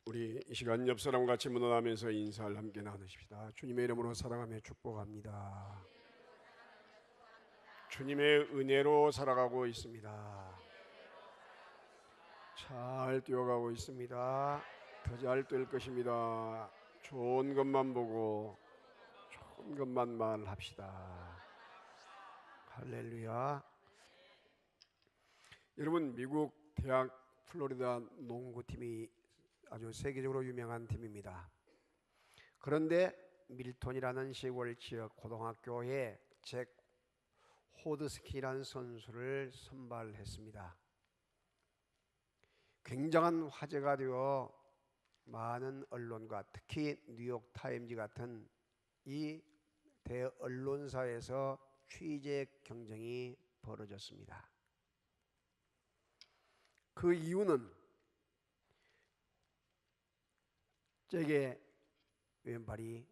우리 이 시간 옆 사람 같이 문안하면서 인사를 함께 나누십시다. 주님의 이름으로 사랑하며 축복합니다. 주님의 은혜로 살아가고 있습니다. 잘 뛰어가고 있습니다. 더 잘 뛸 것입니다. 좋은 것만 보고 좋은 것만 말합시다. 할렐루야. 여러분, 미국 대학 플로리다 농구팀이 아주 세계적으로 유명한 팀입니다. 그런데 밀톤이라는 시골 지역 고등학교에 잭 호드스키라는 선수를 선발했습니다. 굉장한 화제가 되어 많은 언론과 특히 뉴욕 타임즈 같은 이 대언론사에서 취재 경쟁이 벌어졌습니다. 그 이유는 잭의 왼발이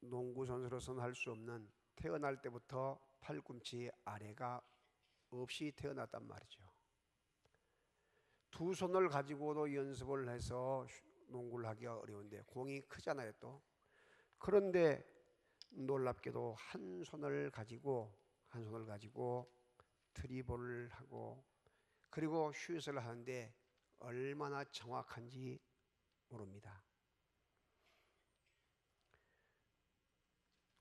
농구 선수로서는 할 수 없는 태어날 때부터 팔꿈치 아래가 없이 태어났단 말이죠. 두 손을 가지고도 연습을 해서 농구를 하기가 어려운데 공이 크잖아요 또. 그런데 놀랍게도 한 손을 가지고 드리블을 하고 그리고 슛을 하는데 얼마나 정확한지 모릅니다.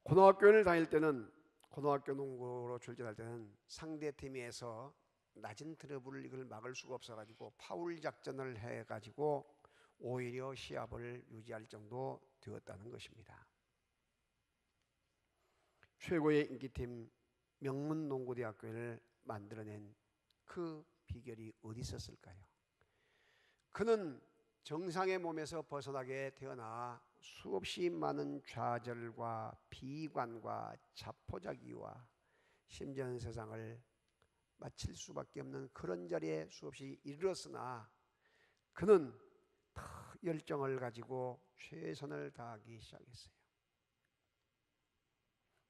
고등학교를 다닐 때는 고등학교 농구로 출전할 때는 상대팀에서 낮은 드리블을 이걸 막을 수가 없어가지고 파울 작전을 해가지고 오히려 시합을 유지할 정도 되었다는 것입니다. 최고의 인기팀 명문농구대학교를 만들어낸 그 비결이 어디 있었을까요? 그는 정상의 몸에서 벗어나게 태어나 수없이 많은 좌절과 비관과 자포자기와 심지어는 세상을 마칠 수밖에 없는 그런 자리에 수없이 이르렀으나 그는 더 열정을 가지고 최선을 다하기 시작했어요.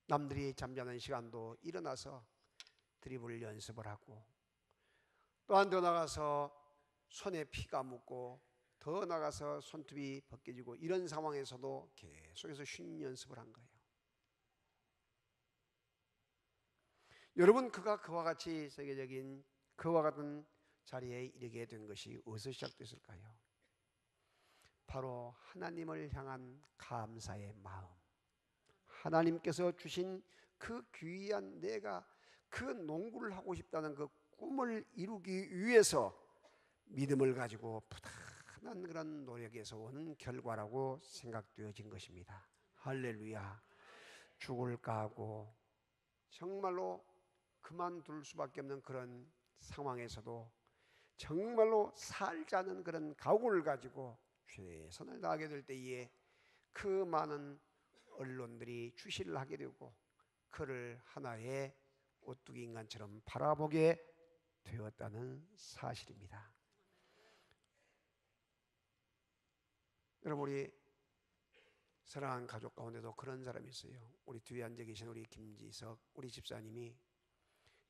남들이 잠자는 시간도 일어나서 드리블 연습을 하고 또한 더 나가서 손에 피가 묻고 더 나가서 손톱이 벗겨지고 이런 상황에서도 계속해서 슛 연습을 한 거예요. 여러분, 그가 그와 같이 세계적인 그와 같은 자리에 이르게 된 것이 어디서 시작됐을까요? 바로 하나님을 향한 감사의 마음, 하나님께서 주신 그 귀한 내가 그 농구를 하고 싶다는 그 꿈을 이루기 위해서 믿음을 가지고 부단한 그런 노력에서 오는 결과라고 생각되어진 것입니다. 할렐루야. 죽을까 하고 정말로 그만둘 수밖에 없는 그런 상황에서도 정말로 살자는 그런 각오를 가지고 최선을 다하게 될 때에 그 많은 언론들이 주시를 하게 되고 그를 하나의 오뚜기 인간처럼 바라보게 되었다는 사실입니다. 여러분, 우리 사랑하는 가족 가운데도 그런 사람이 있어요. 우리 뒤에 앉아 계신 우리 김지석 우리 집사님이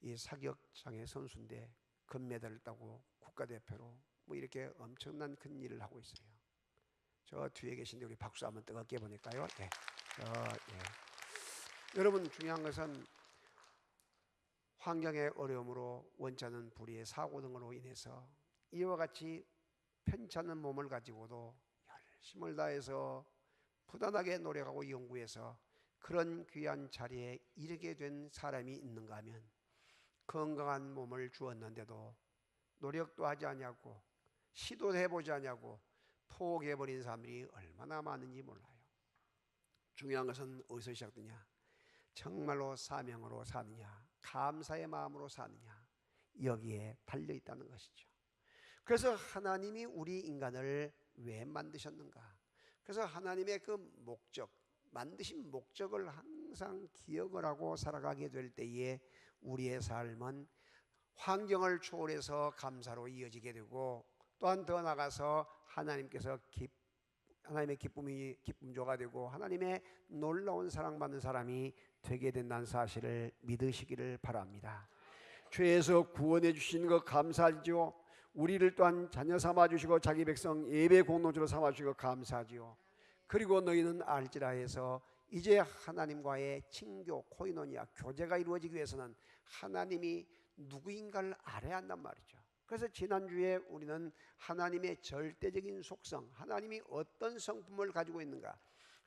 이 사격장의 선수인데 금메달을 따고 국가대표로 뭐 이렇게 엄청난 큰 일을 하고 있어요. 저 뒤에 계신데 우리 박수 한번 뜨겁게 보낼까요? 네. 여러분, 중요한 것은 환경의 어려움으로 원치 않은 불의의 사고 등으로 인해서 이와 같이 편찮은 몸을 가지고도 열심을 다해서 부단하게 노력하고 연구해서 그런 귀한 자리에 이르게 된 사람이 있는가 하면 건강한 몸을 주었는데도 노력도 하지 않냐고 시도도 해보지 않냐고 포기해버린 사람들이 얼마나 많은지 몰라요. 중요한 것은 어디서 시작되냐? 정말로 사명으로 사느냐, 감사의 마음으로 사느냐, 여기에 달려있다는 것이죠. 그래서 하나님이 우리 인간을 왜 만드셨는가? 그래서 하나님의 그 목적, 만드신 목적을 항상 기억을 하고 살아가게 될 때에 우리의 삶은 환경을 초월해서 감사로 이어지게 되고 또한 더 나아가서 하나님의 기쁨조가 되고 하나님의 놀라운 사랑받는 사람이 되게 된다는 사실을 믿으시기를 바랍니다. 죄에서 구원해 주신 것 감사하죠. 우리를 또한 자녀 삼아주시고 자기 백성 예배 공동체로 삼아주시고 감사하지요. 그리고 너희는 알지라 해서 이제 하나님과의 친교 코이노니아 교제가 이루어지기 위해서는 하나님이 누구인가를 알아야 한단 말이죠. 그래서 지난주에 우리는 하나님의 절대적인 속성, 하나님이 어떤 성품을 가지고 있는가,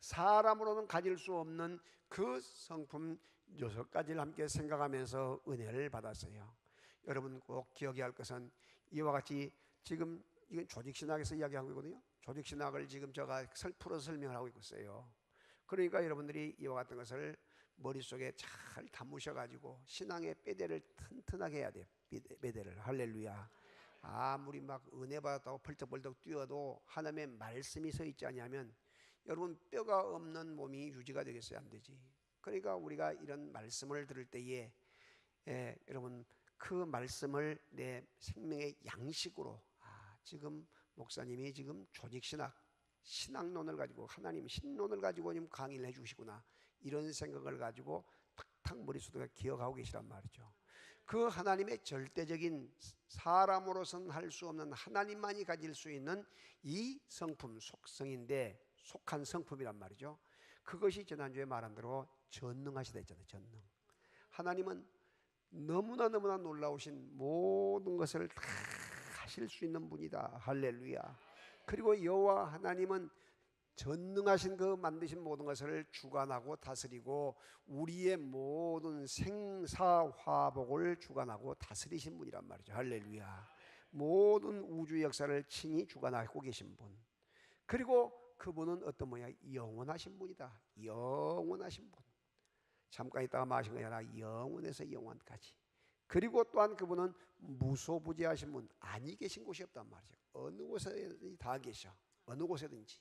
사람으로는 가질 수 없는 그 성품 6가지를 함께 생각하면서 은혜를 받았어요. 여러분 꼭 기억해야 할 것은 이와 같이 지금 이건 조직신학에서 이야기하고 있거든요. 조직신학을 지금 제가 풀어서 설명을 하고 있어요. 그러니까 여러분들이 이와 같은 것을 머릿속에 잘 담으셔가지고 신앙의 뼈대를 튼튼하게 해야 돼요. 뼈대를. 할렐루야. 아무리 막 은혜 받았다고 펄떡펄떡 뛰어도 하나님의 말씀이 서 있지 않으면 여러분 뼈가 없는 몸이 유지가 되겠어요? 안 되지. 그러니까 우리가 이런 말씀을 들을 때에 여러분 그 말씀을 내 생명의 양식으로 지금 목사님이 지금 조직신학 신학론을 가지고 하나님 신론을 가지고 지금 강의를 해주시구나, 이런 생각을 가지고 탁탁 머릿속에 기억하고 계시란 말이죠. 그 하나님의 절대적인 사람으로서는 할 수 없는 하나님만이 가질 수 있는 이 성품 속성인데 속한 성품이란 말이죠. 그것이 지난주에 말한 대로 전능하시다 했잖아요. 전능. 하나님은 너무나 놀라우신 모든 것을 다 하실 수 있는 분이다. 할렐루야. 그리고 여호와 하나님은 전능하신 그 만드신 모든 것을 주관하고 다스리고 우리의 모든 생사화복을 주관하고 다스리신 분이란 말이죠. 할렐루야. 모든 우주 역사를 친히 주관하고 계신 분. 그리고 그분은 어떤 분이야? 영원하신 분이다. 영원하신 분. 잠깐 있다가 마신 것이 아니라 영원에서 영원까지. 그리고 또한 그분은 무소부재하신 분, 아니 계신 곳이 없단 말이죠. 어느 곳에든지 다 계셔. 어느 곳에든지.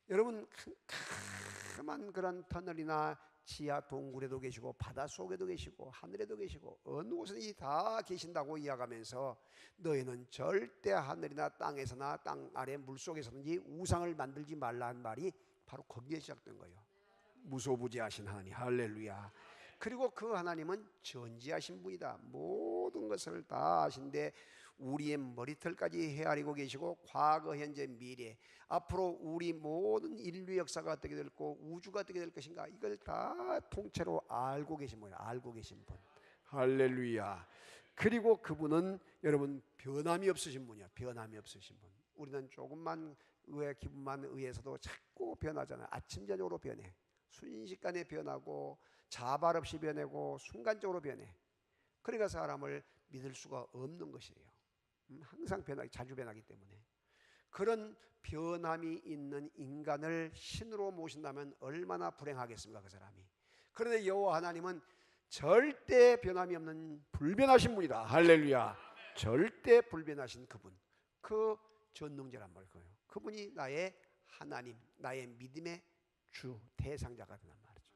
여러분 캄캄한 그런 터널이나 지하 동굴에도 계시고 바닷속에도 계시고 하늘에도 계시고 어느 곳에든지 다 계신다고 이야기하면서 너희는 절대 하늘이나 땅에서나 땅 아래 물속에서든지 우상을 만들지 말라는 말이 바로 거기에 시작된 거예요. 무소부재하신 하나님. 할렐루야. 그리고 그 하나님은 전지하신 분이다. 모든 것을 다 아신데 우리의 머리털까지 헤아리고 계시고 과거, 현재, 미래, 앞으로 우리 모든 인류 역사가 어떻게 될 거, 우주가 어떻게 될 것인가, 이걸 다 통째로 알고 계신 분이에요. 알고 계신 분. 할렐루야. 그리고 그분은 여러분 변함이 없으신 분이야. 변함이 없으신 분. 우리는 조금만 의의 기분만 의해서도 자꾸 변하잖아요. 아침 저녁으로 변해. 순식간에 변하고 자발 없이 변하고 순간적으로 변해. 그러니까 사람을 믿을 수가 없는 것이에요. 항상 변하기, 자주 변하기 때문에. 그런 변함이 있는 인간을 신으로 모신다면 얼마나 불행하겠습니까, 그 사람이. 그런데 여호와 하나님은 절대 변함이 없는 불변하신 분이다. 할렐루야. 절대 불변하신 그분, 그 전능자란 말이에요. 그분이 나의 하나님, 나의 믿음의 주 대상자가 된단 말이죠.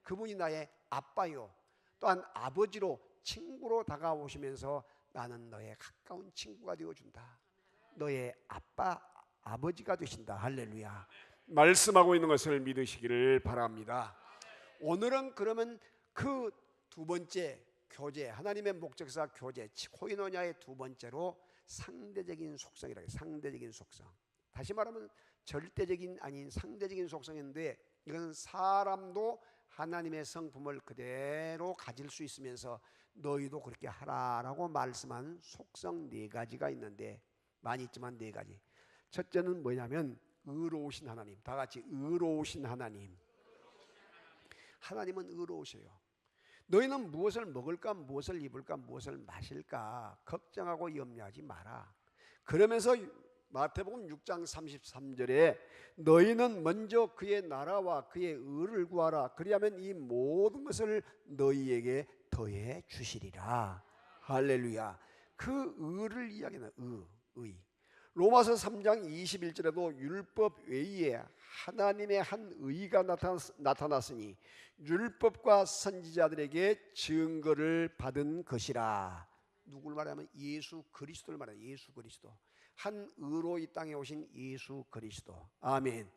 그분이 나의 아빠요, 또한 아버지로 친구로 다가오시면서 나는 너의 가까운 친구가 되어준다. 너의 아버지가 되신다. 할렐루야. 말씀하고 있는 것을 믿으시기를 바랍니다. 오늘은 그러면 그 두 번째 교제, 하나님의 목적사 교제, 코이노냐의 두 번째로 상대적인 속성이라고 해요. 상대적인 속성. 다시 말하면 절대적인 아닌 상대적인 속성인데 이건 사람도 하나님의 성품을 그대로 가질 수 있으면서 너희도 그렇게 하라라고 말씀한 속성 4가지가 있는데 많이 있지만 4가지. 첫째는 뭐냐면 의로우신 하나님. 다 같이 의로우신 하나님. 하나님은 의로우셔요. 너희는 무엇을 먹을까, 무엇을 입을까, 무엇을 마실까 걱정하고 염려하지 마라. 그러면서 마태복음 6장 33절에 너희는 먼저 그의 나라와 그의 의를 구하라. 그리하면 이 모든 것을 너희에게 더해 주시리라. 할렐루야. 그 의를 이야기하는 의. 로마서 3장 21절에도 율법 외에 하나님의 한 의가 나타났으니 율법과 선지자들에게 증거를 받은 것이라. 누구를 말하면 예수 그리스도를 말해요. 예수 그리스도. 한 의로 이 땅에 오신 예수 그리스도. 아멘.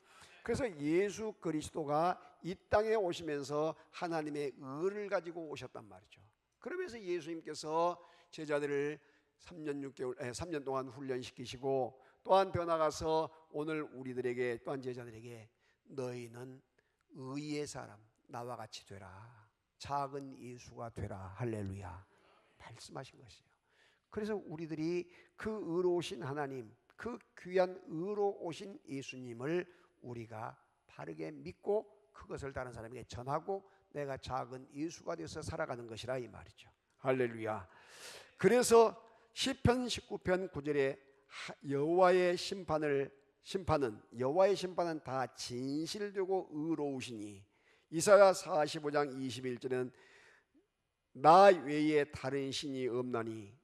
그래서 예수 그리스도가 이 땅에 오시면서 하나님의 의를 가지고 오셨단 말이죠. 그러면서 예수님께서 제자들을 3년 6개월 3년 동안 훈련시키시고, 또한 더 나가서 오늘 우리들에게, 또한 제자들에게 너희는 의의 사람, 나와 같이 되라, 작은 예수가 되라, 할렐루야 말씀하신 것이에요. 그래서 우리들이 그 의로우신 하나님, 그 귀한 의로우신 예수님을 우리가 바르게 믿고 그것을 다른 사람에게 전하고 내가 작은 예수가 되어서 살아가는 것이라 이 말이죠. 할렐루야. 그래서 시편 19편 9절에 여호와의 심판은 다 진실되고 의로우시니, 이사야 45장 21절은 나 외에 다른 신이 없나니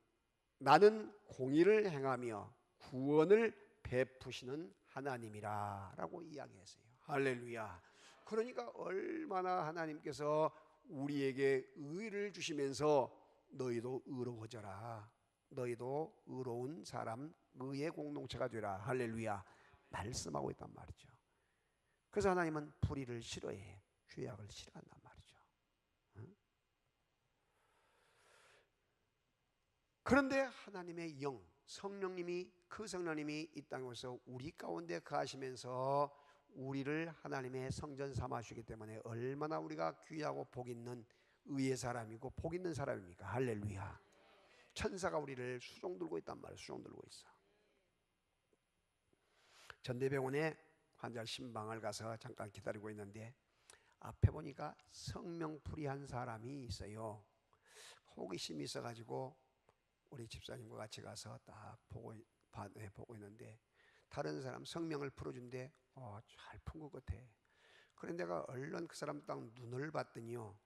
나는 공의를 행하며 구원을 베푸시는 하나님이라 라고 이야기했어요. 할렐루야. 그러니까 얼마나 하나님께서 우리에게 의를 주시면서 너희도 의로워져라, 너희도 의로운 사람, 의의 공동체가 되라, 할렐루야 말씀하고 있단 말이죠. 그래서 하나님은 불의를 싫어해, 죄악을 싫어한단 말이죠. 그런데 하나님의 영, 성령님이, 그 성령님이 이 땅에 오셔서 우리 가운데 거하시면서 우리를 하나님의 성전 삼아주시기 때문에 얼마나 우리가 귀하고 복 있는 의의 사람이고 복 있는 사람입니까? 할렐루야. 천사가 우리를 수종 들고 있단 말이에요. 수종 들고 있어. 전대병원에 환자 신방을 가서 잠깐 기다리고 있는데 앞에 보니까 성명풀이한 사람이 있어요. 호기심이 있어가지고 우리 집사님과 같이 가서 딱 보고 있는데 다른 사람 성명을 풀어준대. 잘 푼 것 같아. 그런데 내가 얼른 그 사람 딱 눈을 봤더니요,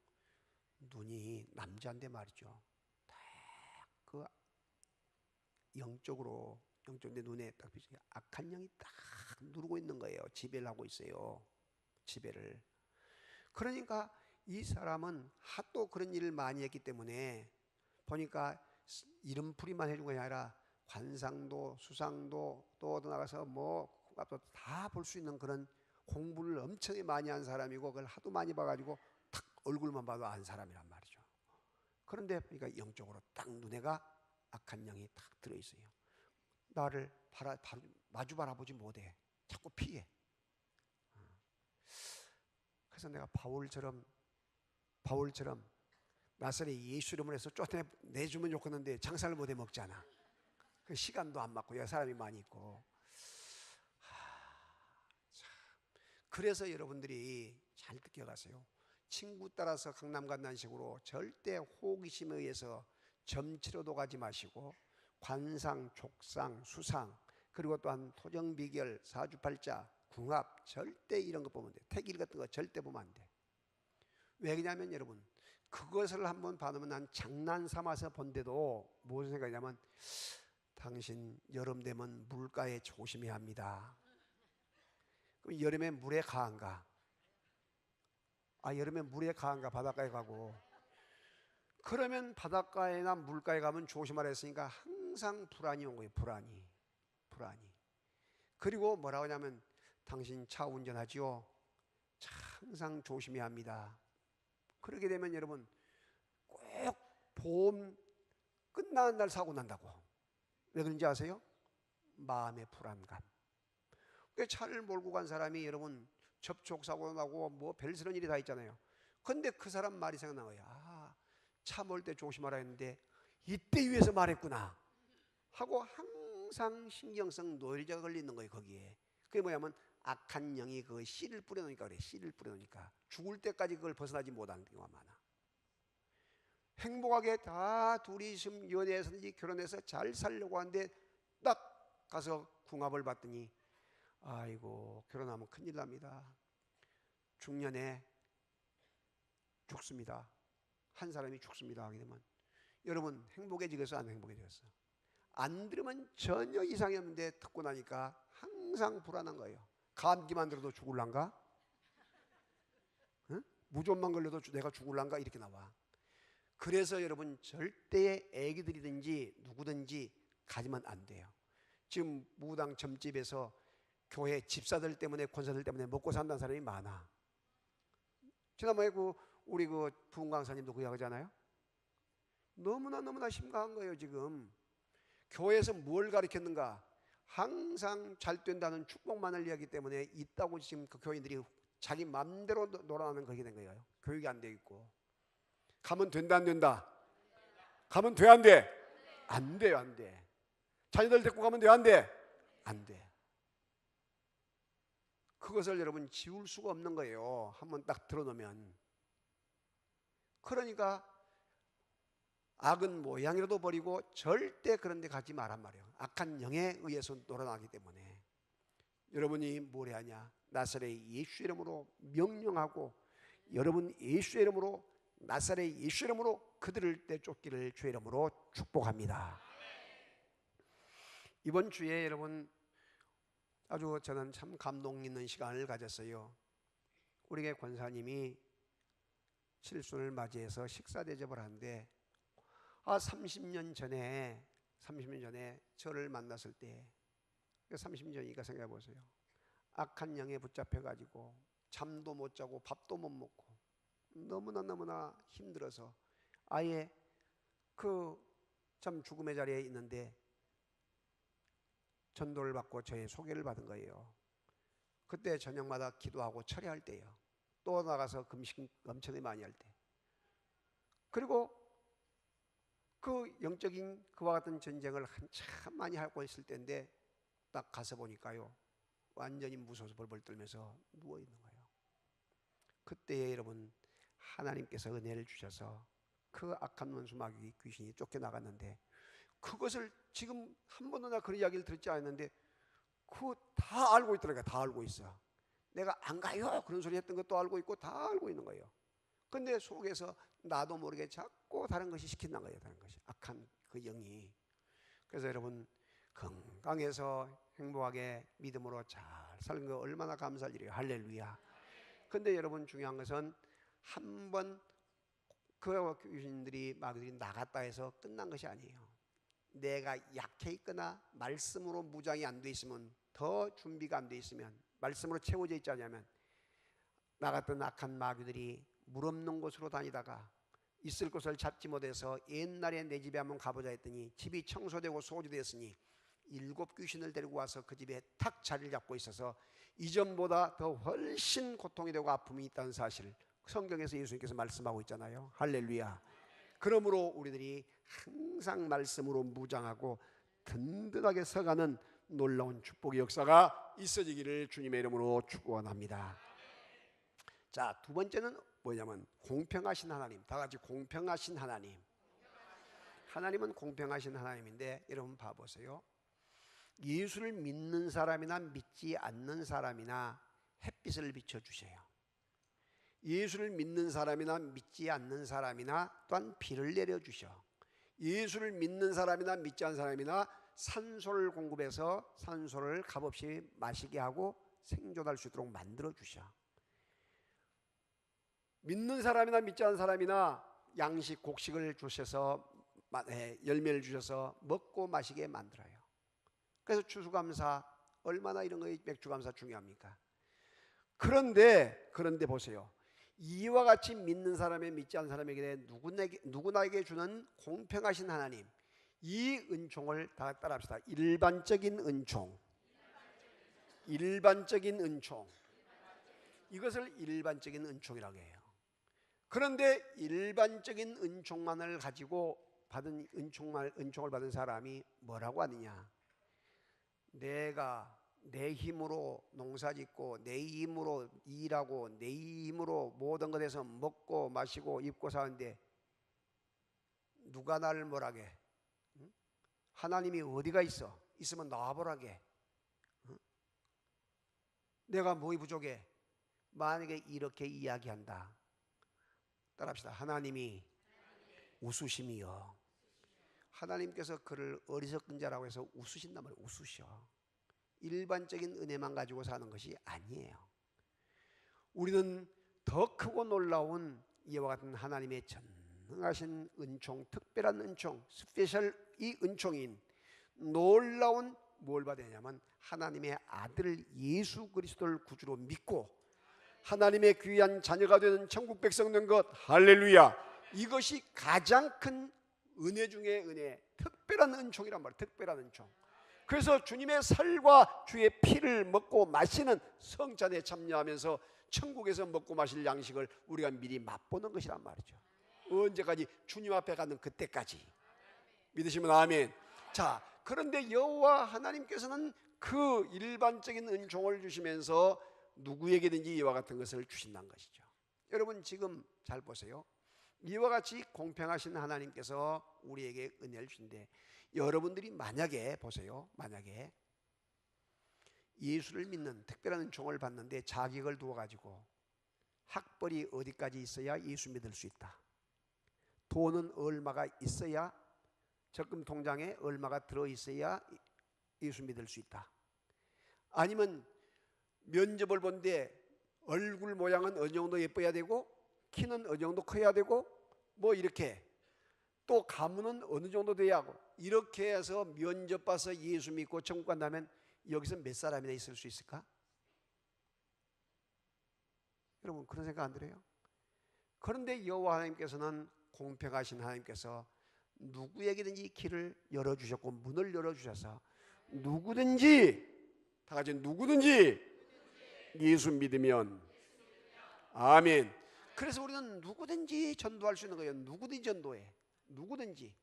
눈이 남자인데 말이죠. 딱 그 영적으로 내 눈에 딱 비치게 악한 영이 딱 누르고 있는 거예요. 지배를 하고 있어요. 지배를. 그러니까 이 사람은 하도 그런 일을 많이 했기 때문에 보니까 이름풀이만 해준 것이 아니라 관상도 수상도 또 나가서 뭐 다 볼 수 있는 그런 공부를 엄청 많이 한 사람이고, 그걸 하도 많이 봐가지고 탁 얼굴만 봐도 안 사람이란 말이죠. 그런데 그러니까 영적으로 딱 눈에가 악한 영이 딱 들어있어요. 나를 마주 바라보지 못해. 자꾸 피해. 그래서 내가 바울처럼 나사렛 예수 이름으로 해서 쫓아내주면 좋겠는데 장사를 못해 먹잖아. 그 시간도 안 맞고 여러 사람이 많이 있고. 그래서 여러분들이 잘 느껴가세요. 친구 따라서 강남 간다는 식으로 절대 호기심에 의해서 점치러도 가지 마시고, 관상, 족상, 수상, 그리고 또한 토정비결, 사주팔자, 궁합, 절대 이런 거 보면 돼. 태길 같은 거 절대 보면 안 돼. 왜 그러냐면 여러분, 그것을 한번 받으면 난 장난 삼아서 본데도 무슨 생각이냐면, 당신 여름 되면 물가에 조심해야 합니다. 그럼 여름에 물에 가한가? 여름에 물에 가한가? 바닷가에 가고. 그러면 바닷가에나 물가에 가면 조심하라 했으니까 항상 불안이 온 거예요. 불안이. 그리고 뭐라고 하냐면, 당신 차 운전하지요? 항상 조심해야 합니다. 그렇게 되면 여러분 꼭 보험 끝나는 날 사고 난다고. 왜 그런지 아세요? 마음의 불안감. 차를 몰고 간 사람이 여러분 접촉사고 나고 뭐 별스런 일이 다 있잖아요. 근데 그 사람 말이 생각난 거야. 차 몰 때 조심하라 했는데 이때 위해서 말했구나 하고 항상 신경성 노이즈가 걸리는 거예요. 거기에. 그게 뭐냐면 악한 영이 그 씨를 뿌려놓으니까 그래. 씨를 뿌려놓으니까 죽을 때까지 그걸 벗어나지 못하는 경우가 많아. 행복하게 다 둘이 지금 연애해서든지 결혼해서 잘 살려고 하는데 딱 가서 궁합을 봤더니 아이고 결혼하면 큰일 납니다. 중년에 죽습니다. 한 사람이 죽습니다 하게 되면 여러분 행복해지겠어? 안 행복해지겠어? 안 들으면 전혀 이상이 없는데 듣고 나니까 항상 불안한 거예요. 감기만 들어도 죽을란가? 응? 무좀만 걸려도 내가 죽을란가? 이렇게 나와. 그래서 여러분 절대 애기들이든지 누구든지 가지면 안 돼요. 지금 무당 점집에서 교회 집사들 때문에 권사들 때문에 먹고 산다는 사람이 많아. 지난번에 우리 부흥강사님도 그 이야기하잖아요. 너무나 심각한 거예요 지금. 교회에서 뭘 가르쳤는가? 항상 잘 된다는 축복만을 이야기하기 때문에 있다고 지금 그 교인들이 자기 마음대로 놀아나는 그렇게 된 거예요. 교육이 안 돼 있고. 가면 된다 안 된다? 가면 돼 안 돼? 안 돼요, 안 돼. 자녀들 데리고 가면 돼 안 돼? 안 돼. 그것을 여러분 지울 수가 없는 거예요. 한번 딱 들어놓으면. 그러니까 악은 모양이라도 버리고 절대 그런 데 가지 말란 말이에요. 악한 영에 의해서 놀아나기 때문에. 여러분이 뭘 해야 하냐? 나사렛 예수 이름으로 명령하고, 여러분 예수 이름으로, 나사렛 예수 이름으로 그들을 떼쫓기를 주의 이름으로 축복합니다. 이번 주에 여러분 아주 저는 참 감동 있는 시간을 가졌어요. 우리 교회 권사님이 칠순을 맞이해서 식사 대접을 하는데 30년 전에 저를 만났을 때, 30년 전이니까 생각해 보세요. 악한 영에 붙잡혀 가지고 잠도 못 자고 밥도 못 먹고 너무나 힘들어서 아예 그 참 죽음의 자리에 있는데 전도를 받고 저의 소개를 받은 거예요. 그때 저녁마다 기도하고 철회할 때예요. 또 나가서 금식 엄청나게 많이 할 때. 그리고 그 영적인 그와 같은 전쟁을 한참 많이 하고 있을 때인데 딱 가서 보니까요, 완전히 무서워서 벌벌 떨면서 누워 있는 거예요. 그때에 여러분 하나님께서 은혜를 주셔서 그 악한 원수 마귀 귀신이 쫓겨나갔는데, 그것을 지금 한 번도 나 그런 이야기를 듣지 않았는데 그거 다 알고 있더라고요. 다 알고 있어. 내가 안 가요 그런 소리 했던 것도 알고 있고 다 알고 있는 거예요. 근데 속에서 나도 모르게 자꾸 다른 것이 시킨단 거예요. 다른 것이, 악한 그 영이. 그래서 여러분 건강해서 행복하게 믿음으로 잘 사는 거 얼마나 감사할 일이에요. 할렐루야. 근데 여러분 중요한 것은 한번 그 귀신들이 마귀들이 나갔다 해서 끝난 것이 아니에요. 내가 약해 있거나 말씀으로 무장이 안 돼 있으면, 더 준비가 안 돼 있으면, 말씀으로 채워져 있지 않냐면, 나갔던 악한 마귀들이 물 없는 곳으로 다니다가 있을 곳을 잡지 못해서 옛날에 내 집에 한번 가보자 했더니 집이 청소되고 소지되었으니 7 귀신을 데리고 와서 그 집에 탁 자리를 잡고 있어서 이전보다 더 훨씬 고통이 되고 아픔이 있다는 사실을 성경에서 예수님께서 말씀하고 있잖아요. 할렐루야. 그러므로 우리들이 항상 말씀으로 무장하고 든든하게 서가는 놀라운 축복의 역사가 있어지기를 주님의 이름으로 축원합니다. 자, 두 번째는 뭐냐면 공평하신 하나님. 다 같이 공평하신 하나님. 하나님은 공평하신 하나님인데 여러분 봐보세요. 예수를 믿는 사람이나 믿지 않는 사람이나 햇빛을 비춰주세요. 예수를 믿는 사람이나 믿지 않는 사람이나 또한 비를 내려주셔. 예수를 믿는 사람이나 믿지 않는 사람이나 산소를 공급해서 산소를 값없이 마시게 하고 생존할 수 있도록 만들어 주셔. 믿는 사람이나 믿지 않는 사람이나 양식 곡식을 주셔서 열매를 주셔서 먹고 마시게 만들어요. 그래서 추수감사, 얼마나 이런 거 맥주감사 중요합니까? 그런데 보세요. 이와 같이 믿는 사람에 믿지 않는 사람에게 누구나에게 주는 공평하신 하나님, 이 은총을 다 따라합시다. 일반적인 은총. 이것을 일반적인 은총이라고 해요. 그런데 일반적인 은총만을 가지고 받은 은총을 받은 사람이 뭐라고 하느냐? 내가 내 힘으로 농사짓고 내 힘으로 일하고 내 힘으로 모든 것에서 먹고 마시고 입고 사는데 누가 나를 뭐라게? 하나님이 어디가 있어? 있으면 나와보라게. 내가 뭐이 부족해? 만약에 이렇게 이야기한다, 따라합시다. 하나님이 웃으심이요. 하나님께서 그를 어리석은 자라고 해서 웃으신단 말이에요. 웃으셔. 일반적인 은혜만 가지고 사는 것이 아니에요. 우리는 더 크고 놀라운 이와 같은 하나님의 전능하신 은총, 특별한 은총, 스페셜 이 은총인 놀라운 뭘 받았냐면 하나님의 아들 예수 그리스도를 구주로 믿고 하나님의 귀한 자녀가 되는 천국 백성 된 것. 할렐루야. 이것이 가장 큰 은혜 중에 은혜, 특별한 은총이란 말이에요. 특별한 은총. 그래서 주님의 살과 주의 피를 먹고 마시는 성찬에 참여하면서 천국에서 먹고 마실 양식을 우리가 미리 맛보는 것이란 말이죠. 언제까지? 주님 앞에 가는 그때까지. 믿으시면 아멘. 자, 그런데 여호와 하나님께서는 그 일반적인 은총을 주시면서 누구에게든지 이와 같은 것을 주신다는 것이죠. 여러분 지금 잘 보세요. 이와 같이 공평하신 하나님께서 우리에게 은혜를 주신데, 여러분들이 만약에 보세요, 만약에 예수를 믿는 특별한 은총을 받는데 자격을 두어가지고 학벌이 어디까지 있어야 예수 믿을 수 있다, 돈은 얼마가 있어야, 적금 통장에 얼마가 들어있어야 예수 믿을 수 있다, 아니면 면접을 본데 얼굴 모양은 어느 정도 예뻐야 되고 키는 어느 정도 커야 되고 뭐 이렇게, 또 가문은 어느 정도 돼야 하고, 이렇게 해서 면접 봐서 예수 믿고 천국 간다면 여기서 몇 사람이나 있을 수 있을까? 여러분 그런 생각 안 들어요? 그런데 여호와 하나님께서는 공평하신 하나님께서 누구에게든지 길을 열어주셨고 문을 열어주셔서 누구든지, 다 같이 누구든지 예수 믿으면, 아멘. 그래서 우리는 누구든지 전도할 수 있는 거예요. 누구든지 전도해. 누구든지.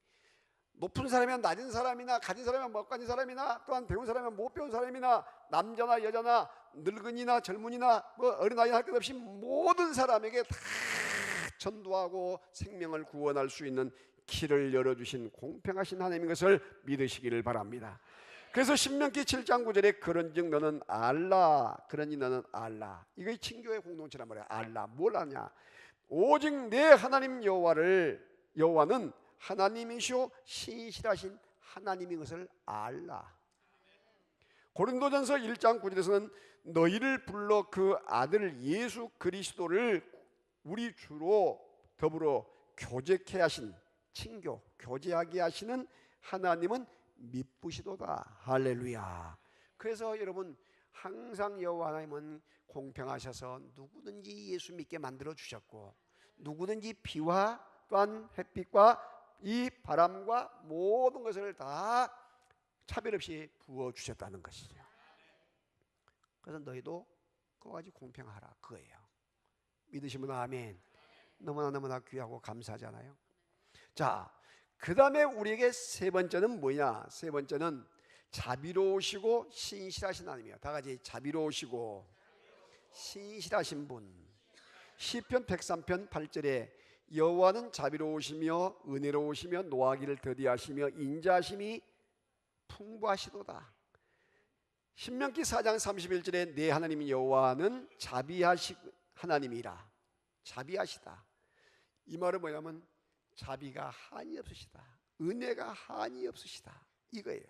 높은 사람이나 낮은 사람이나 가진 사람이나 못 가진 사람이나 또한 배운 사람이나 못 배운 사람이나 남자나 여자나 늙은이나 젊은이나 뭐 어린아이나 할 것 없이 모든 사람에게 다 전도하고 생명을 구원할 수 있는 길을 열어주신 공평하신 하나님인 것을 믿으시기를 바랍니다. 그래서 신명기 7장 9절에 그런즉 너는 알라, 그러니 너는 알라, 이거 친교의 공동체란 말이야. 알라, 뭘 아냐? 오직 내 하나님 여호와는 하나님이시오 신실하신 하나님인 것을 알라. 고린도전서 1장 9절에서는 너희를 불러 그 아들 예수 그리스도를 우리 주로 더불어 교제케 하신, 친교, 교제하게 하시는 하나님은 미쁘시도다. 할렐루야. 그래서 여러분 항상 여호와 하나님은 공평하셔서 누구든지 예수 믿게 만들어 주셨고, 누구든지 비와 또한 햇빛과 이 바람과 모든 것을 다 차별 없이 부어 주셨다는 것이죠. 그래서 너희도 그와 같이 공평하라, 그거예요. 믿으시면 아멘. 너무나 귀하고 감사하잖아요. 자, 그 다음에 우리에게 세 번째는 뭐냐? 세 번째는 자비로우시고 신실하신 하나님이에요. 다 같이 자비로우시고 신실하신 분. 시편 103편 8절에 여호와는 자비로우시며 은혜로우시며 노하기를 더디하시며 인자하심이 풍부하시도다. 신명기 4장 31절에 내 하나님 여호와는 자비하시 하나님이라. 자비하시다. 이 말은 뭐냐면 자비가 한이 없으시다, 은혜가 한이 없으시다, 이거예요.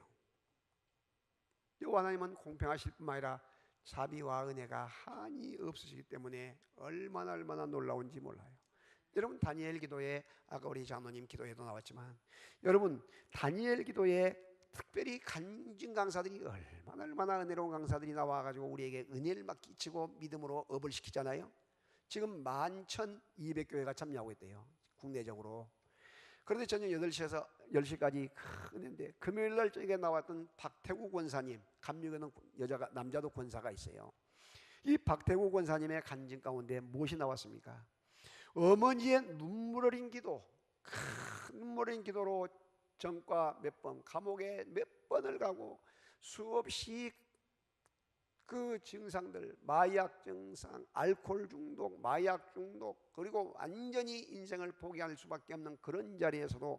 여호와 하나님은 공평하실 뿐만 아니라 자비와 은혜가 한이 없으시기 때문에 얼마나 놀라운지 몰라요. 여러분 다니엘 기도에, 아까 우리 장로님 기도에도 나왔지만, 여러분 다니엘 기도에 특별히 간증 강사들이 얼마나 은혜로운 강사들이 나와가지고 우리에게 은혜를 막 끼치고 믿음으로 업을 시키잖아요. 지금 11,200교회가 참여하고 있대요, 국내적으로. 그런데 저녁 8시에서 10시까지 큰인데 금요일 날 저녁에 나왔던 박태구 권사님, 감리교는 여자가 남자도 권사가 있어요. 이 박태구 권사님의 간증 가운데 무엇이 나왔습니까? 어머니의 눈물 어린 기도, 큰 눈물 어린 기도로 전과 몇 번, 감옥에 몇 번을 가고 수없이 그 증상들, 마약 증상, 알코올 중독, 마약 중독, 그리고 완전히 인생을 포기할 수밖에 없는 그런 자리에서도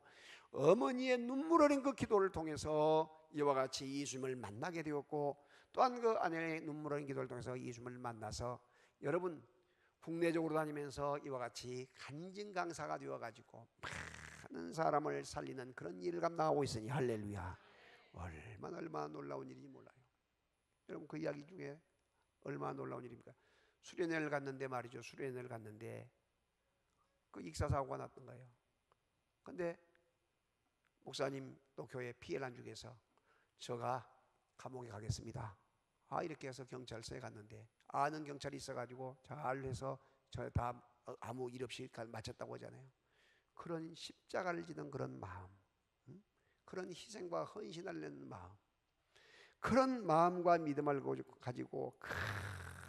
어머니의 눈물 어린 그 기도를 통해서 이와 같이 예수님을 만나게 되었고, 또한 그 아내의 눈물 어린 기도를 통해서 예수님을 만나서 여러분 국내적으로 다니면서 이와 같이 간증 강사가 되어가지고 많은 사람을 살리는 그런 일을 감당하고 있으니 할렐루야. 얼마나 놀라운 일인지 몰라요. 여러분 그 이야기 중에 얼마나 놀라운 일입니까? 수련회를 갔는데 말이죠. 수련회를 갔는데 그 익사사고가 났던 거예요. 근데 목사님 또 교회 피해 난중에서 제가 감옥에 가겠습니다. 이렇게 해서 경찰서에 갔는데 아는 경찰이 있어가지고 잘 해서 저 다 아무 일 없이 마쳤다고 하잖아요. 그런 십자가를 지는 그런 마음, 그런 희생과 헌신을 내는 마음, 그런 마음과 믿음을 가지고 큰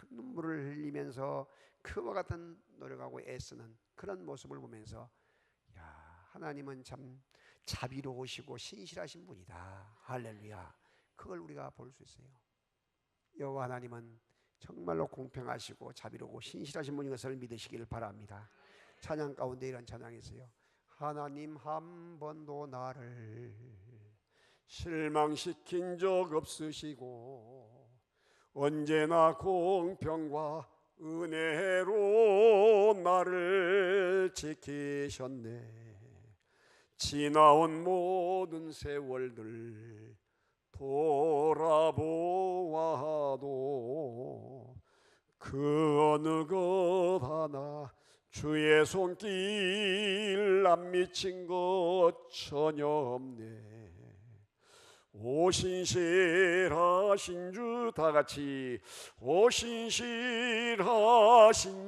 눈물을 흘리면서 그와 같은 노력하고 애쓰는 그런 모습을 보면서, 야, 하나님은 참 자비로우시고 신실하신 분이다. 할렐루야. 그걸 우리가 볼 수 있어요. 여호와 하나님은 정말로 공평하시고 자비로우고 신실하신 분인 것을 믿으시길 바랍니다. 찬양 가운데 이런 찬양이 있어요. 하나님 한 번도 나를 실망시킨 적 없으시고 언제나 공평과 은혜로 나를 지키셨네. 지나온 모든 세월들 돌아보아도 그 어느 것 하나 주의 손길 안 미친 것 전혀 없네. 오 신실하신 주, 다같이 오 신실하신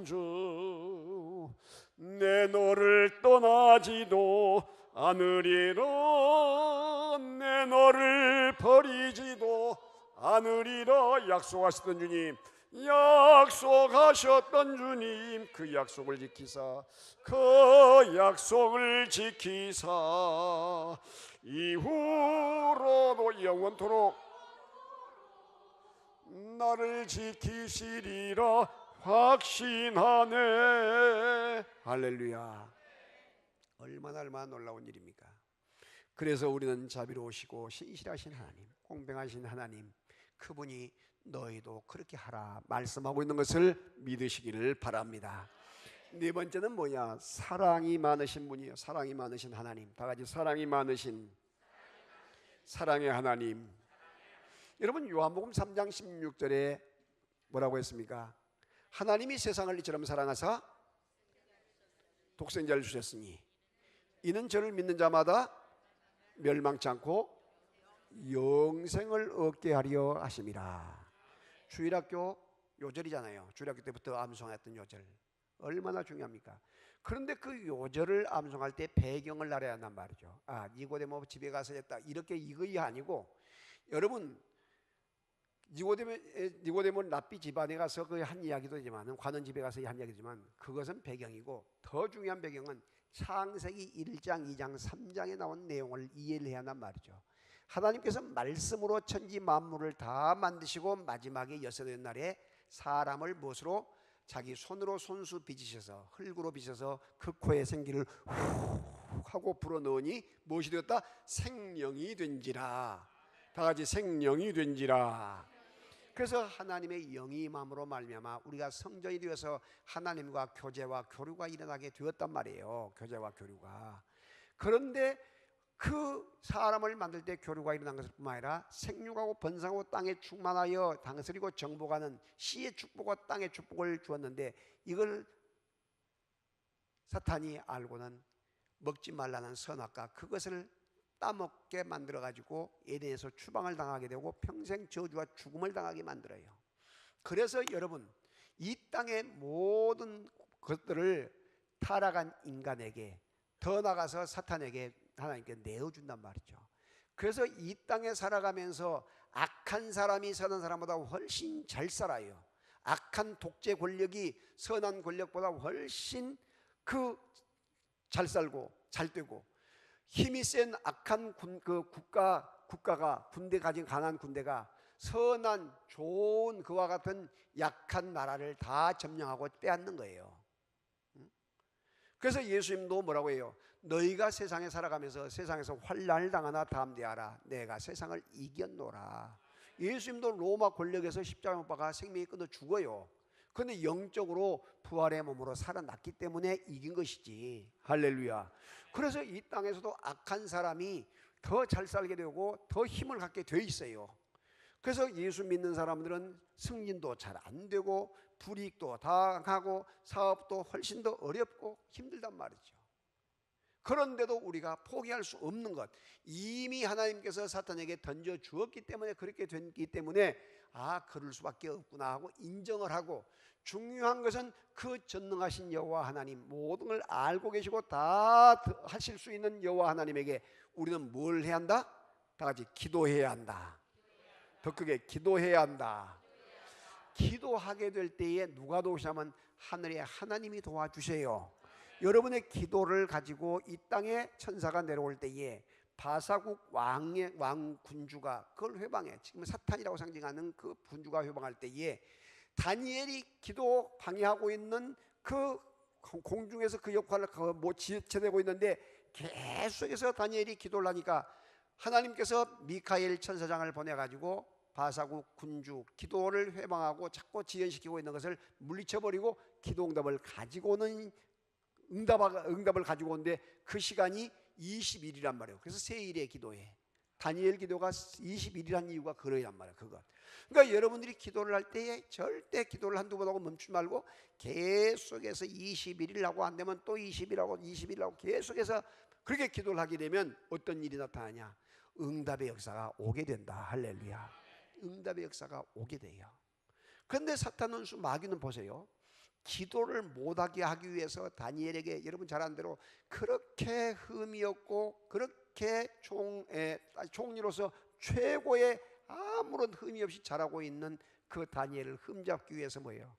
주, 내 너를 떠나지도 않으리라. 내 너를 버리지도 않으리라. 약속하셨던 주님, 약속하셨던 주님, 그 약속을 지키사, 그 약속을 지키사 이후로도 영원토록 나를 지키시리라 확신하네. 할렐루야. 얼마나 놀라운 일입니까? 그래서 우리는 자비로우시고 신실하신 하나님, 공평하신 하나님, 그분이 너희도 그렇게 하라 말씀하고 있는 것을 믿으시기를 바랍니다. 네 번째는 뭐냐? 사랑이 많으신 분이에요. 사랑이 많으신 하나님. 다 같이 사랑이 많으신 사랑의 하나님. 여러분, 요한복음 3장 16절에 뭐라고 했습니까? 하나님이 세상을 이처럼 사랑하사 독생자를 주셨으니 이는 저를 믿는 자마다 멸망치 않고 영생을 얻게 하려 하심이라. 주일학교 요절이잖아요. 주일학교 때부터 암송했던 요절 얼마나 중요합니까? 그런데 그 요절을 암송할 때 배경을 알아야 한단 말이죠. 아, 니고데모 집에 가서 했다, 이렇게 이거이 아니고, 여러분, 니고데모는 랍비 집안에 가서 그 한 이야기도 지만, 관원 집에 가서 한 이야기지만, 그것은 배경이고, 더 중요한 배경은 창세기 1장, 2장, 3장에 나온 내용을 이해를 해야 한단 말이죠. 하나님께서 말씀으로 천지 만물을 다 만드시고 마지막에 여섯째 날에 사람을 무엇으로? 자기 손으로 손수 빚으셔서, 흙으로 빚어서 그 코에 생기를 후 하고 불어넣으니 무엇이 되었다? 생명이 된지라. 다 같이 생명이 된지라. 그래서 하나님의 영이 임함으로 말미암아 우리가 성전이 되어서 하나님과 교제와 교류가 일어나게 되었단 말이에요. 교제와 교류가. 그런데 그 사람을 만들 때 교류가 일어난 것뿐만 아니라 생육하고 번성하고 땅에 충만하여 다스리고 정복하는 씨의 축복과 땅의 축복을 주었는데, 이걸 사탄이 알고는 먹지 말라는 선악과 그것을 따먹게 만들어 가지고 에덴에서 추방을 당하게 되고 평생 저주와 죽음을 당하게 만들어요. 그래서 여러분, 이 땅의 모든 것들을 타락한 인간에게, 더 나아가서 사탄에게 하나님께 내어준단 말이죠. 그래서 이 땅에 살아가면서 악한 사람이 선한 사람보다 훨씬 잘 살아요. 악한 독재 권력이 선한 권력보다 훨씬 잘 살고 잘 되고, 힘이 센 악한 국가가 군대 가진 강한 군대가 선한 좋은 그와 같은 약한 나라를 다 점령하고 빼앗는 거예요. 그래서 예수님도 뭐라고 해요? 너희가 세상에 살아가면서 세상에서 환난을 당하나 담대하라, 내가 세상을 이겼노라. 예수님도 로마 권력에서 십자가 못 박아 생명이 끊어 죽어요. 그런데 영적으로 부활의 몸으로 살아났기 때문에 이긴 것이지. 할렐루야. 그래서 이 땅에서도 악한 사람이 더 잘 살게 되고 더 힘을 갖게 돼 있어요. 그래서 예수 믿는 사람들은 승진도 잘 안 되고 불이익도 당하고 사업도 훨씬 더 어렵고 힘들단 말이죠. 그런데도 우리가 포기할 수 없는 것, 이미 하나님께서 사탄에게 던져 주었기 때문에 그렇게 됐기 때문에 그럴 수밖에 없구나 하고 인정을 하고, 중요한 것은 그 전능하신 여호와 하나님, 모든 걸 알고 계시고 다 하실 수 있는 여호와 하나님에게 우리는 뭘 해야 한다? 다 같이 기도해야 한다. 더 크게 기도해야 한다. 기도하게 될 때에 누가 도우시냐면 하늘의 하나님이 도와주세요. 여러분의 기도를 가지고 이 땅에 천사가 내려올 때에 바사국 왕 군주가 그걸 회방해, 지금 사탄이라고 상징하는 그 군주가 회방할 때에 다니엘이 기도 방해하고 있는 그 공중에서 그 역할을 지체되고 있는데 계속해서 다니엘이 기도를 하니까 하나님께서 미카엘 천사장을 보내가지고 바사국 군주 기도를 회방하고 자꾸 지연시키고 있는 것을 물리쳐버리고 기도 응답을 가지고 오는 응답을 가지고 오는데 그 시간이 20일이란 말이에요. 그래서 세일의 기도에 다니엘 기도가 20일이란 이유가 그러란 말이에요. 그것. 그러니까 여러분들이 기도를 할 때에 절대 기도를 한두 번 하고 멈추지 말고 계속해서 21일 하고 안 되면 또 20일 하고 20일 하고 계속해서 그렇게 기도를 하게 되면 어떤 일이 나타나냐? 응답의 역사가 오게 된다. 할렐루야. 응답의 역사가 오게 돼요. 그런데 사탄 원수 마귀는 보세요. 기도를 못하게 하기 위해서 다니엘에게 여러분 잘 아는 대로 그렇게 흠이 없고 그렇게 총리로서 최고의 아무런 흠이 없이 잘하고 있는 그 다니엘을 흠잡기 위해서 뭐예요?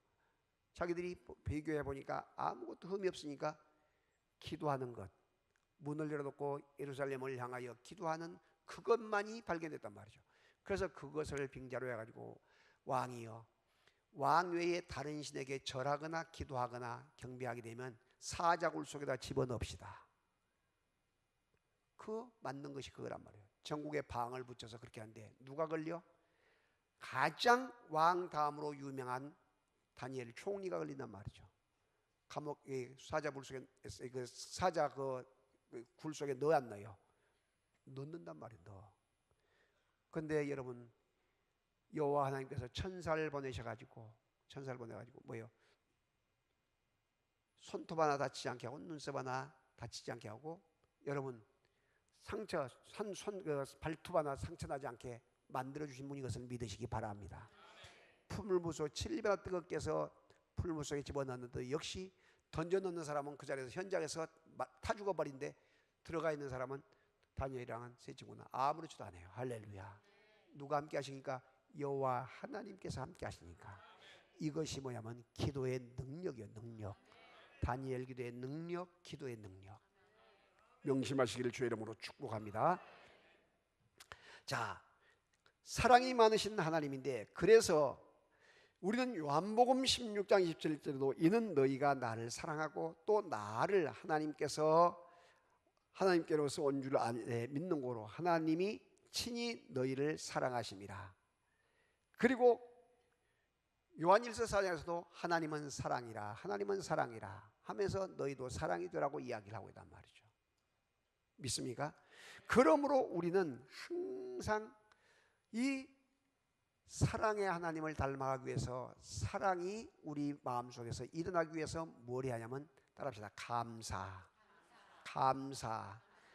자기들이 비교해 보니까 아무것도 흠이 없으니까 기도하는 것, 문을 열어놓고 예루살렘을 향하여 기도하는 그것만이 발견됐단 말이죠. 그래서 그것을 빙자로 해가지고 왕이여, 왕 외에 다른 신에게 절하거나 기도하거나 경배하게 되면 사자굴 속에다 집어넣읍시다. 그 맞는 것이 그거란 말이에요. 전국에 방을 붙여서 그렇게 하는데 누가 걸려? 가장 왕 다음으로 유명한 다니엘 총리가 걸린단 말이죠. 감옥 사자굴 속에 그 사자 굴 속에 넣어 안 넣어요? 넣는단 말이에요. 넣어. 근데 여러분 여호와 하나님께서 천사를 보내셔가지고 뭐예요? 손톱 하나 다치지 않게 하고 눈썹 하나 다치지 않게 하고 여러분 발톱 하나 상처 나지 않게 만들어주신 분이 것을 믿으시기 바랍니다. 풀무소 7배나 뜨겁게 해서 풀무소에 집어넣는데 역시 던져넣는 사람은 그 자리에서 현장에서 타 죽어버린데 들어가 있는 사람은 다니엘이랑은 세 친구나 아무렇지도 않아요. 할렐루야. 누가 함께 하시니까? 여호와 하나님께서 함께 하시니까. 이것이 뭐냐면 기도의 능력이에요. 능력. 다니엘 기도의 능력, 기도의 능력. 명심하시기를 주의 이름으로 축복합니다. 자, 사랑이 많으신 하나님인데 그래서 우리는 요한복음 16장 27절에도 이는 너희가 나를 사랑하고 또 나를 하나님께로서 온 줄 믿는 거로 하나님이 친히 너희를 사랑하심이라. 그리고 요한일서 4장에서도 하나님은 사랑이라 하면서 너희도 사랑이 되라고 이야기를 하고 있단 말이죠. 믿습니까? 그러므로 우리는 항상 이 사랑의 하나님을 닮아가기 위해서 사랑이 우리 마음속에서 일어나기 위해서 뭘 해야 하냐면 따라합시다. 감사.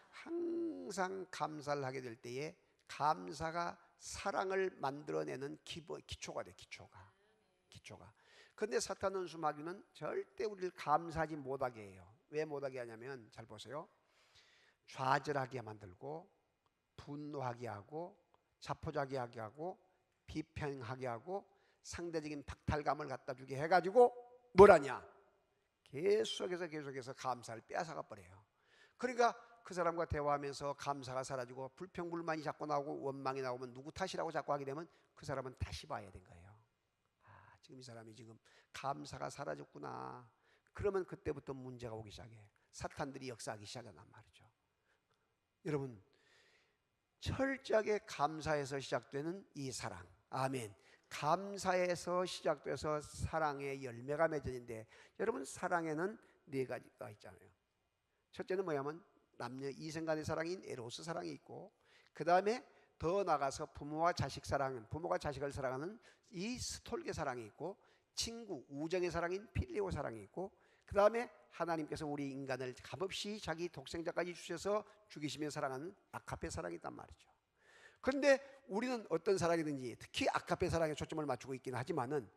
항상 감사를 하게 될 때에 감사가 사랑을 만들어내는 기초가 돼. 기초가. 그런데 사탄 원수 마귀는 절대 우리를 감사하지 못하게 해요. 왜 못하게 하냐면 잘 보세요. 좌절하게 만들고 분노하게 하고 자포자기하게 하고 비평하게 하고 상대적인 박탈감을 갖다 주게 해가지고 뭘 하냐? 계속해서 감사를 빼앗아가 버려요. 그러니까 그 사람과 대화하면서 감사가 사라지고 불평불만이 자꾸 나오고 원망이 나오면 누구 탓이라고 자꾸 하게 되면 그 사람은 다시 봐야 된 거예요. 지금 이 사람이 지금 감사가 사라졌구나. 그러면 그때부터 문제가 오기 시작해. 사탄들이 역사하기 시작한단 말이죠. 여러분, 철저하게 감사에서 시작되는 이 사랑, 아멘. 감사에서 시작돼서 사랑의 열매가 맺어지는데 여러분, 사랑에는 네 가지가 있잖아요. 첫째는 뭐냐면 남녀 이성 간의 사랑인 에로스 사랑이 있고, 그 다음에 더 나가서 부모와 자식 사랑, 부모가 자식을 사랑하는 이 스톨게 사랑이 있고, 친구 우정의 사랑인 필리오 사랑이 있고, 그 다음에 하나님께서 우리 인간을 값없이 자기 독생자까지 주셔서 죽이시며 사랑하는 아가페 사랑이 있단 말이죠. 그런데 우리는 어떤 사랑이든지 특히 아가페 사랑에 초점을 맞추고 있긴 하지만은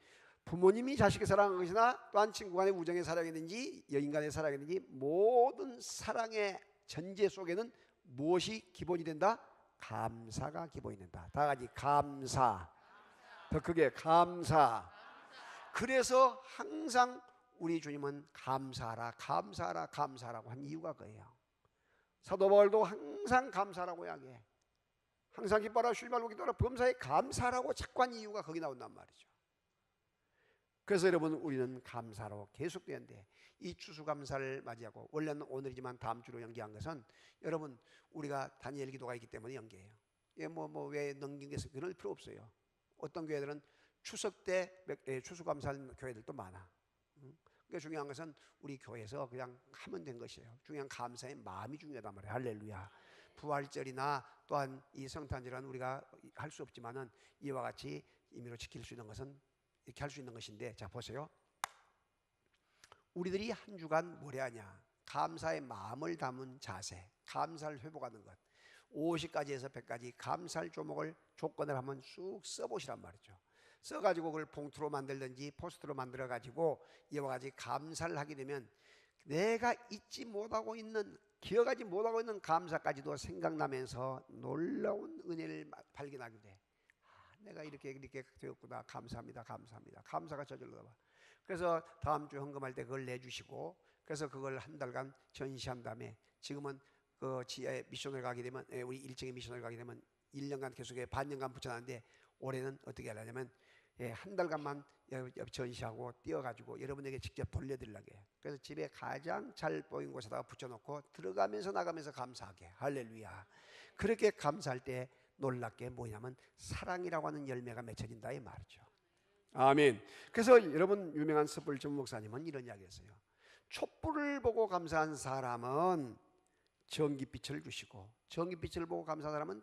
부모님이 자식을 사랑하는 것이나 또한 친구 간의 우정의 사랑이든지 여인 간의 사랑이든지 모든 사랑의 전제 속에는 무엇이 기본이 된다? 감사가 기본이 된다. 다 같이 감사. 더 크게 감사. 그래서 항상 우리 주님은 감사하라 감사하라 감사하라고 한 이유가 그예요. 사도 바울도 항상 감사라고 이야기해. 항상 기뻐하라 쉬지 말고 기도하라 범사에 감사라고 자꾸 한 이유가 거기 나온단 말이죠. 그래서 여러분 우리는 감사로 계속되는데 이 추수감사를 맞이하고 원래는 오늘이지만 다음 주로 연기한 것은 여러분 우리가 다니엘 기도가 있기 때문에 연기해요. 왜 넘긴 게 그럴 필요 없어요. 어떤 교회들은 추석 때 추수감사하는 교회들도 많아. 그러니까 중요한 것은 우리 교회에서 그냥 하면 된 것이에요. 중요한 감사의 마음이 중요하단 말이에요. 할렐루야. 부활절이나 또한 이 성탄절은 우리가 할 수 없지만은 이와 같이 임의로 지킬 수 있는 것은 이렇게 할 수 있는 것인데, 자 보세요. 우리들이 한 주간 뭘 해야 하냐? 감사의 마음을 담은 자세, 감사를 회복하는 것. 50가지에서 100가지 감사할 조건을 한번 쑥 써보시란 말이죠. 써가지고 그걸 봉투로 만들든지 포스트로 만들어가지고 이와 같이 감사를 하게 되면 내가 잊지 못하고 있는, 기억하지 못하고 있는 감사까지도 생각나면서 놀라운 은혜를 발견하게 돼. 내가 이렇게 되었구나. 감사합니다. 감사합니다. 감사가 저절로 나와. 그래서 다음 주 헌금할 때 그걸 내주시고, 그래서 그걸 한 달간 전시한 다음에 지금은 그 지하에 미션을 가게 되면, 우리 1층에 미션을 가게 되면 1년간 계속 반년간 붙여놨는데 올해는 어떻게 하려냐면 한 달간만 전시하고 띄워가지고 여러분에게 직접 돌려드리려고 해요. 그래서 집에 가장 잘 보이는 곳에다가 붙여놓고 들어가면서 나가면서 감사하게. 할렐루야. 그렇게 감사할 때 놀랍게 뭐냐면 사랑이라고 하는 열매가 맺혀진다 이 말이죠. 아멘. 그래서 여러분 유명한 스펄전 목사님은 이런 이야기 했어요. 촛불을 보고 감사한 사람은 전깃빛을 주시고, 전깃빛을 보고 감사한 사람은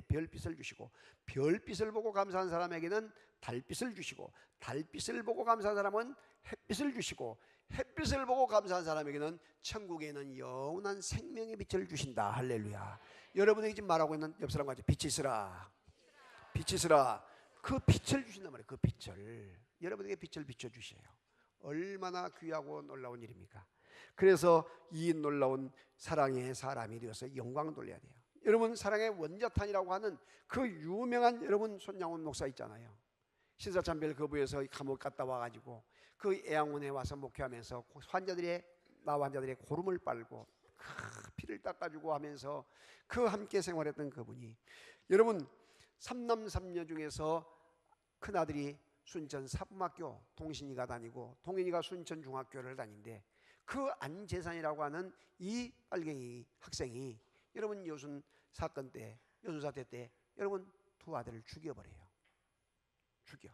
별빛을 주시고, 별빛을 보고 감사한 사람에게는 달빛을 주시고, 달빛을 보고 감사한 사람은 햇빛을 주시고, 햇빛을 보고 감사한 사람에게는 천국에 있는 영원한 생명의 빛을 주신다. 할렐루야. 여러분에게 지금 말하고 있는 옆 사람과 같이 빛이 있으라, 빛이 있으라. 그 빛을 주신단 말이에요. 그 빛을 여러분에게 빛을 비춰주셔요. 얼마나 귀하고 놀라운 일입니까? 그래서 이 놀라운 사랑의 사람이 되어서 영광을 돌려야 돼요. 여러분 사랑의 원자탄이라고 하는 그 유명한 여러분 손양원 목사 있잖아요. 신사참별 거부에서 감옥 갔다 와가지고 그 애양원에 와서 목회하면서 나 환자들의 고름을 빨고 피를 닦아주고 하면서 그 함께 생활했던 그분이, 여러분 삼남삼녀 중에서 큰아들이 순천 사범학교 동신이가 다니고 동인이가 순천 중학교를 다니는데 그 안재산이라고 하는 이 빨갱이 학생이 여러분 여순 사건 때, 여순 사태 때 여러분 두 아들을 죽여버려요. 죽여.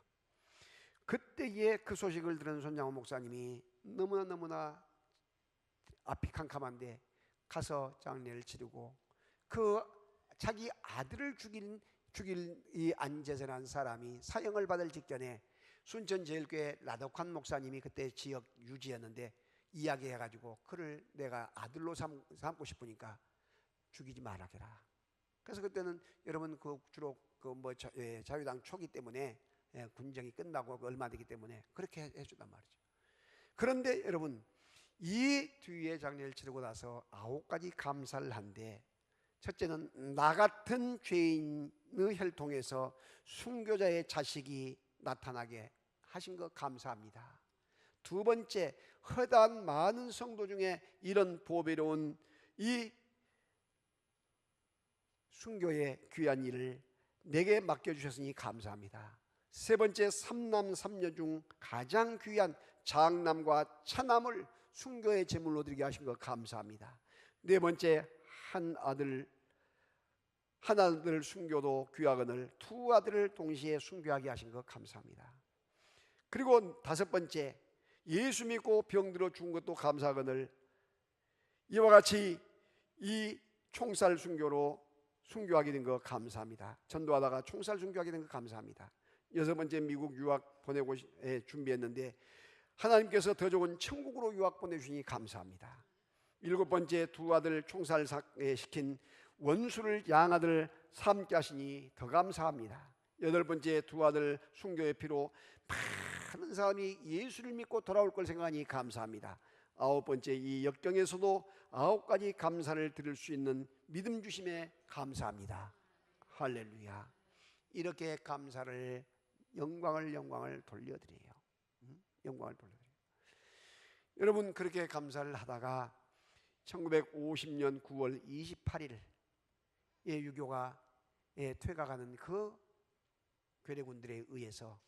그때에 그 소식을 들은 손양호 목사님이 너무나 앞이 캄캄한데 가서 장례를 치르고 그 자기 아들을 죽일 이 안재선한 사람이 사형을 받을 직전에 순천제일교회 라덕환 목사님이 그때 지역 유지였는데 이야기해가지고 그를 내가 아들로 삼고 싶으니까 죽이지 말아라. 그래서 그때는 여러분 그 주로 자유당 초기 때문에 군정이 끝나고 얼마 되기 때문에 그렇게 해주단 말이죠. 그런데 여러분 이 뒤에 장례를 치르고 나서 9가지 감사를 한데, 첫째는 나 같은 죄인의 혈통에서 순교자의 자식이 나타나게 하신 것 감사합니다. 두 번째, 허다한 많은 성도 중에 이런 보배로운 이 순교의 귀한 일을 내게 맡겨주셨으니 감사합니다. 세 번째, 삼남삼녀 중 가장 귀한 장남과 차남을 순교의 제물로 드리게 하신 것 감사합니다. 네 번째, 한 아들 순교도 귀하거늘 두 아들을 동시에 순교하게 하신 것 감사합니다. 그리고 다섯 번째, 예수 믿고 병들어 죽은 것도 감사하거늘 이와 같이 이 총살 순교로 순교하게 된 것 감사합니다. 전도하다가 총살 순교하게 된 것 감사합니다. 여섯 번째, 미국 유학 보내고 준비했는데 하나님께서 더 좋은 천국으로 유학 보내주시니 감사합니다. 7번째, 두 아들 총살시킨 원수를 양아들 삼게 하시니 더 감사합니다. 8번째, 두 아들 순교의 피로 많은 사람이 예수를 믿고 돌아올 걸 생각하니 감사합니다. 9번째, 이 역경에서도 9가지 감사를 드릴 수 있는 믿음 주심에 감사합니다. 할렐루야. 이렇게 감사를 영광을 돌려드려요. 영광을 돌려드려요. 여러분, 그렇게 감사를 하다가 1950년 9월 28일에 유교가 퇴각하는 그 괴뢰군들에 의해서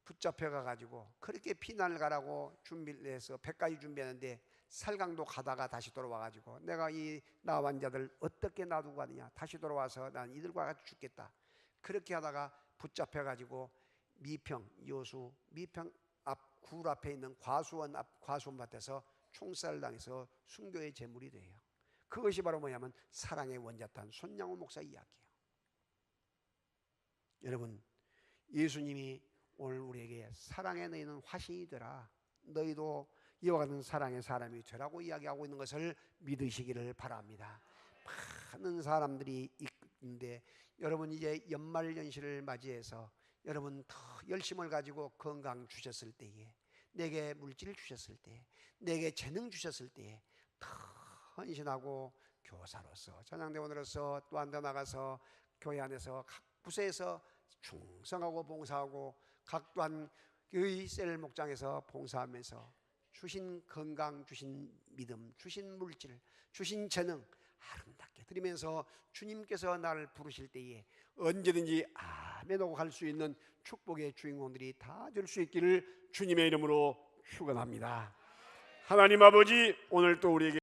붙잡혀가 가지고 그렇게 피난을 가라고 준비를 해서 배까지 준비하는데 살강도 가다가 다시 돌아와 가지고 내가 이 나환 자들 어떻게 놔두고 가느냐, 다시 돌아와서 난 이들과 같이 죽겠다. 그렇게 하다가 붙잡혀 가지고 미평 여수 미평 앞 굴 앞에 있는 과수원 앞 과수원밭에서 총살을 당해서 순교의 제물이 돼요. 그것이 바로 뭐냐면 사랑의 원자탄 손양호 목사 이야기예요. 여러분, 예수님이 오늘 우리에게 사랑의 너희는 화신이 되라, 너희도 이와 같은 사랑의 사람이 되라고 이야기하고 있는 것을 믿으시기를 바랍니다. 많은 사람들이 있는데 여러분, 이제 연말연시를 맞이해서 여러분 더 열심을 가지고 건강 주셨을 때에, 내게 물질 주셨을 때, 내게 재능 주셨을 때에 더 헌신하고 교사로서 전향대원으로서 또 한 더 나가서 교회 안에서 각 부서에서 충성하고 봉사하고 각 또한 교회 셀 목장에서 봉사하면서 주신 건강, 주신 믿음, 주신 물질, 주신 재능 아름답게 드리면서 주님께서 나를 부르실 때에 언제든지 아멘 하고 갈 수 있는 축복의 주인공들이 다 될 수 있기를 주님의 이름으로 축원합니다. 하나님 아버지, 오늘 또 우리에게